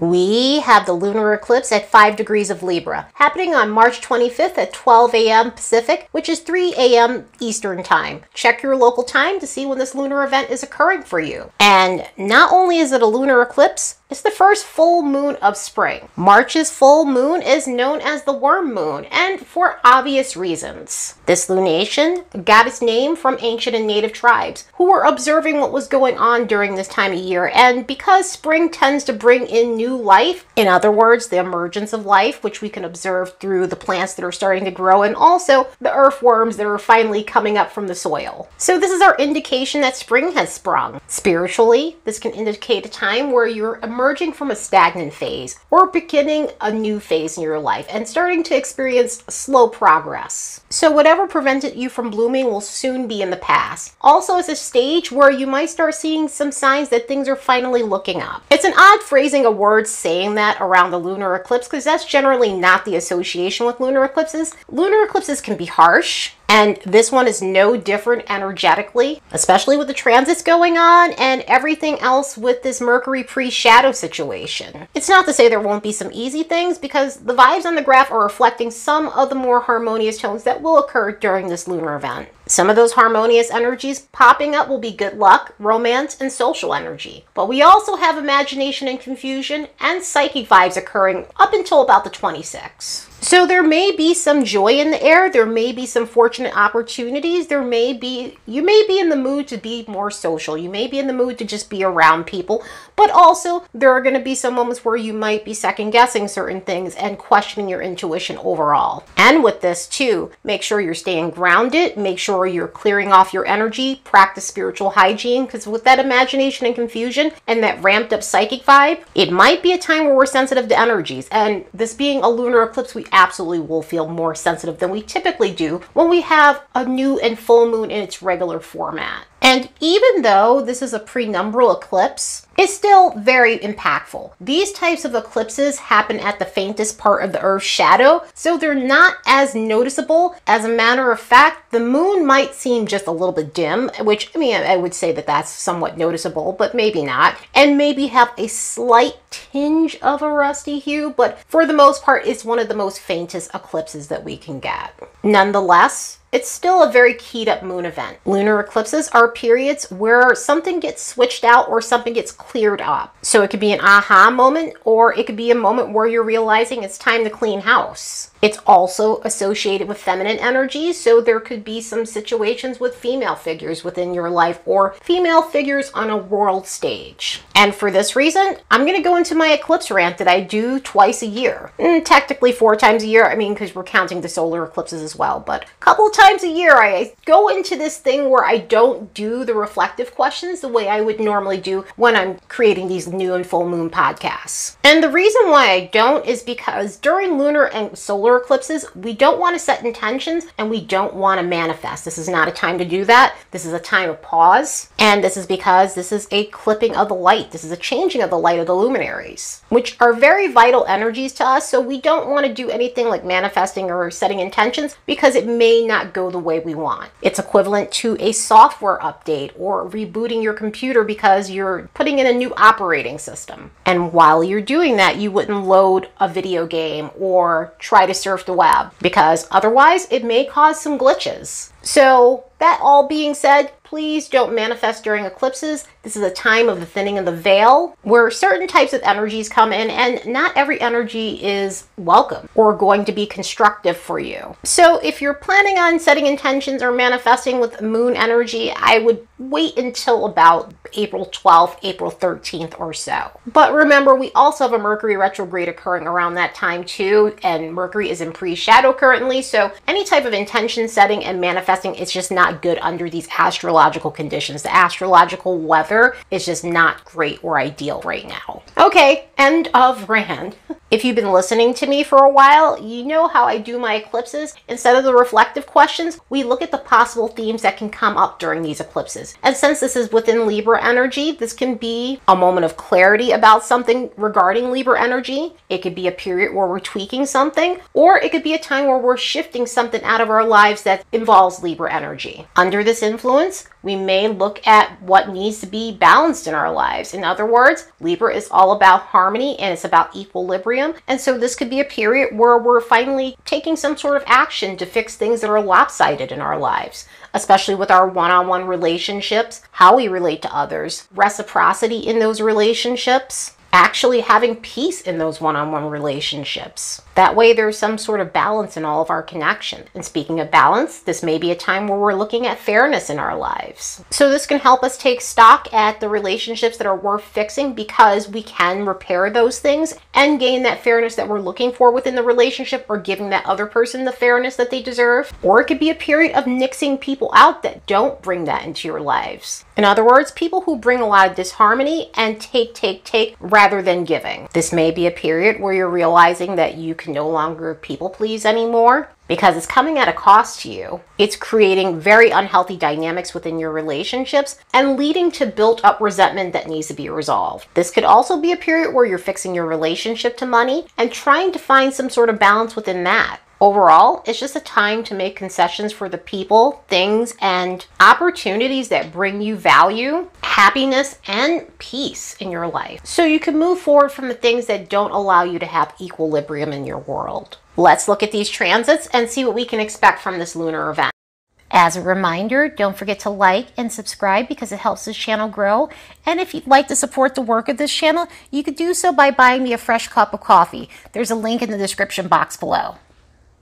We have the lunar eclipse at 5 degrees of Libra, happening on March 25th at 12 a.m. Pacific, which is 3 a.m. Eastern Time. Check your local time to see when this lunar event is occurring for you. And not only is it a lunar eclipse, it's the first full moon of spring. March's full moon is known as the worm moon, and for obvious reasons. This lunation got its name from ancient and native tribes who were observing what was going on during this time of year, and because spring tends to bring in new life, in other words, the emergence of life, which we can observe through the plants that are starting to grow, and also the earthworms that are finally coming up from the soil. So this is our indication that spring has sprung. Spiritually, this can indicate a time where you're emerging from a stagnant phase or beginning a new phase in your life and starting to experience slow progress. So whatever prevented you from blooming will soon be in the past. Also, it's a stage where you might start seeing some signs that things are finally looking up. It's an odd phrasing of words saying that around the lunar eclipse because that's generally not the association with lunar eclipses. Lunar eclipses can be harsh, and this one is no different energetically, especially with the transits going on and everything else with this Mercury pre-shadow situation. It's not to say there won't be some easy things because the vibes on the graph are reflecting some of the more harmonious tones that will occur during this lunar event. Some of those harmonious energies popping up will be good luck, romance, and social energy. But we also have imagination and confusion and psychic vibes occurring up until about the 26th. So there may be some joy in the air, there may be some fortunate opportunities, you may be in the mood to be more social, you may be in the mood to just be around people, but also there are going to be some moments where you might be second guessing certain things and questioning your intuition overall. And with this too, make sure you're staying grounded, make sure you're clearing off your energy, practice spiritual hygiene, because with that imagination and confusion and that ramped up psychic vibe, it might be a time where we're sensitive to energies, and this being a lunar eclipse, we absolutely will feel more sensitive than we typically do when we have a new and full moon in its regular format. And even though this is a penumbral eclipse, it's still very impactful. These types of eclipses happen at the faintest part of the Earth's shadow, so they're not as noticeable. As a matter of fact, the moon might seem just a little bit dim, which, I mean, I would say that that's somewhat noticeable, but maybe not. And maybe have a slight tinge of a rusty hue, but for the most part, it's one of the most faintest eclipses that we can get. Nonetheless, it's still a very keyed up moon event. Lunar eclipses are periods where something gets switched out or something gets cleared up. So it could be an aha moment, or it could be a moment where you're realizing it's time to clean house. It's also associated with feminine energy, so there could be some situations with female figures within your life or female figures on a world stage. And for this reason, I'm going to go into my eclipse rant that I do twice a year. Technically 4 times a year, I mean, because we're counting the solar eclipses as well, but a couple of times a year I go into this thing where I don't do the reflective questions the way I would normally do when I'm creating these new and full moon podcasts. And the reason why I don't is because during lunar and solar eclipses, we don't want to set intentions and we don't want to manifest. This is not a time to do that. This is a time of pause. And this is because this is a clipping of the light. This is a changing of the light of the luminaries, which are very vital energies to us. So we don't want to do anything like manifesting or setting intentions because it may not go the way we want. It's equivalent to a software update or rebooting your computer because you're putting in a new operating system. And while you're doing that, you wouldn't load a video game or try to surf the web because otherwise it may cause some glitches. So that all being said, please don't manifest during eclipses. This is a time of the thinning of the veil where certain types of energies come in and not every energy is welcome or going to be constructive for you. So if you're planning on setting intentions or manifesting with moon energy, I would wait until about April 12th, April 13th or so. But remember, we also have a Mercury retrograde occurring around that time too, and Mercury is in pre-shadow currently, so any type of intention setting and manifesting is just not good under these astrological conditions. The astrological weather is just not great or ideal right now. Okay, end of rant. If you've been listening to me for a while, you know how I do my eclipses. Instead of the reflective questions, we look at the possible themes that can come up during these eclipses. And since this is within Libra energy, this can be a moment of clarity about something regarding Libra energy. It could be a period where we're tweaking something, or it could be a time where we're shifting something out of our lives that involves Libra energy. Under this influence, we we may look at what needs to be balanced in our lives. In other words, Libra is all about harmony and it's about equilibrium. And so this could be a period where we're finally taking some sort of action to fix things that are lopsided in our lives, especially with our one-on-one relationships, how we relate to others, reciprocity in those relationships, actually having peace in those one-on-one relationships. That way there's some sort of balance in all of our connection. And speaking of balance, this may be a time where we're looking at fairness in our lives. So this can help us take stock at the relationships that are worth fixing, because we can repair those things and gain that fairness that we're looking for within the relationship, or giving that other person the fairness that they deserve. Or it could be a period of nixing people out that don't bring that into your lives. In other words, people who bring a lot of disharmony and take rather than giving. This may be a period where you're realizing that you can no longer people please anymore, because it's coming at a cost to you. It's creating very unhealthy dynamics within your relationships and leading to built up resentment that needs to be resolved. This could also be a period where you're fixing your relationship to money and trying to find some sort of balance within that. Overall, it's just a time to make concessions for the people, things, and opportunities that bring you value, happiness, and peace in your life, so you can move forward from the things that don't allow you to have equilibrium in your world. Let's look at these transits and see what we can expect from this lunar event. As a reminder, don't forget to like and subscribe, because it helps this channel grow. And if you'd like to support the work of this channel, you could do so by buying me a fresh cup of coffee. There's a link in the description box below.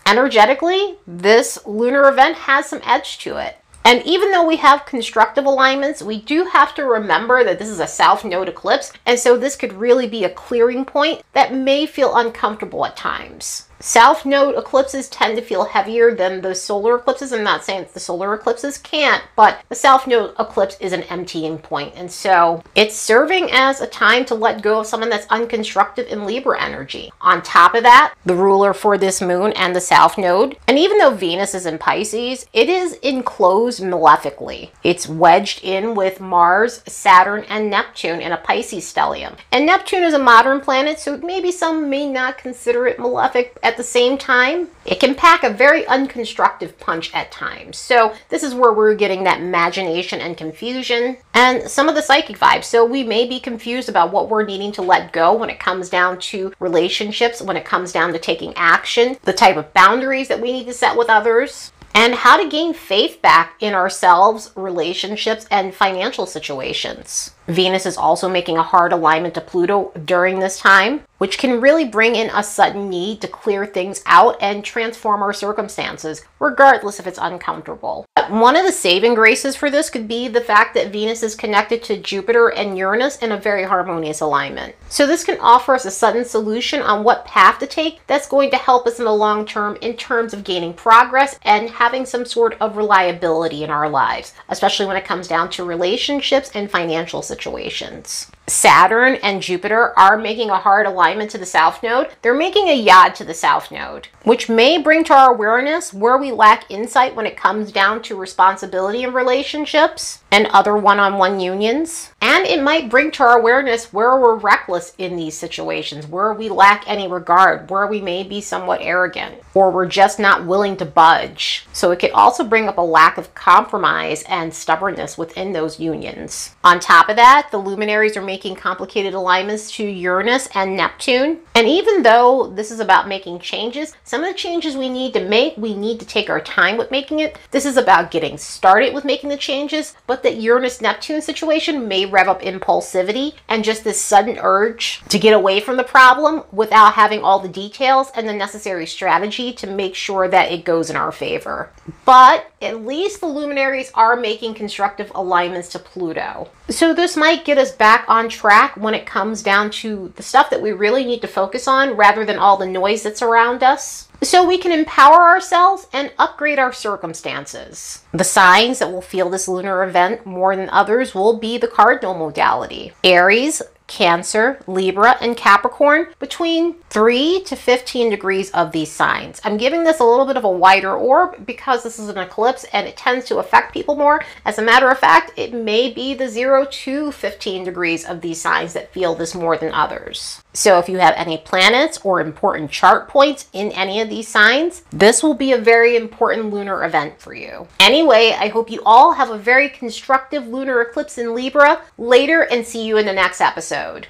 Energetically, this lunar event has some edge to it. And even though we have constructive alignments, we do have to remember that this is a south node eclipse, and so this could really be a clearing point that may feel uncomfortable at times. South node eclipses tend to feel heavier than the solar eclipses. I'm not saying that the solar eclipses can't, but the south node eclipse is an emptying point. And so it's serving as a time to let go of someone that's unconstructive in Libra energy. On top of that, the ruler for this moon and the south node, and even though Venus is in Pisces, it is enclosed malefically. It's wedged in with Mars, Saturn, and Neptune in a Pisces stellium. And Neptune is a modern planet, so maybe some may not consider it malefic. At the same time, it can pack a very unconstructive punch at times. So this is where we're getting that imagination and confusion and some of the psychic vibes. So we may be confused about what we're needing to let go when it comes down to relationships, when it comes down to taking action, the type of boundaries that we need to set with others, and how to gain faith back in ourselves, relationships, and financial situations. Venus is also making a hard alignment to Pluto during this time, which can really bring in a sudden need to clear things out and transform our circumstances, regardless if it's uncomfortable. One of the saving graces for this could be the fact that Venus is connected to Jupiter and Uranus in a very harmonious alignment. So this can offer us a sudden solution on what path to take that's going to help us in the long term in terms of gaining progress and having some sort of reliability in our lives, especially when it comes down to relationships and financial situations. Saturn and Jupiter are making a hard alignment to the South Node. They're making a yod to the South Node, which may bring to our awareness where we lack insight when it comes down to responsibility in relationships and other one-on-one unions. And it might bring to our awareness where we're reckless in these situations, where we lack any regard, where we may be somewhat arrogant, or we're just not willing to budge. So it could also bring up a lack of compromise and stubbornness within those unions. On top of that, the luminaries are making complicated alignments to Uranus and Neptune. And even though this is about making changes, some of the changes we need to make, we need to take our time with making it. This is about getting started with making the changes, but that Uranus-Neptune situation may rev up impulsivity and just this sudden urge to get away from the problem without having all the details and the necessary strategy to make sure that it goes in our favor. But at least the luminaries are making constructive alignments to Pluto. So this might get us back on track when it comes down to the stuff that we really need to focus on rather than all the noise that's around us, so we can empower ourselves and upgrade our circumstances. The signs that will feel this lunar event more than others will be the cardinal modality: Aries, Cancer, Libra, and Capricorn, between 3 to 15 degrees of these signs. I'm giving this a little bit of a wider orb because this is an eclipse and it tends to affect people more. As a matter of fact, it may be the 0 to 15 degrees of these signs that feel this more than others. So if you have any planets or important chart points in any of these signs, this will be a very important lunar event for you. Anyway, I hope you all have a very constructive lunar eclipse in Libra later and see you in the next episode.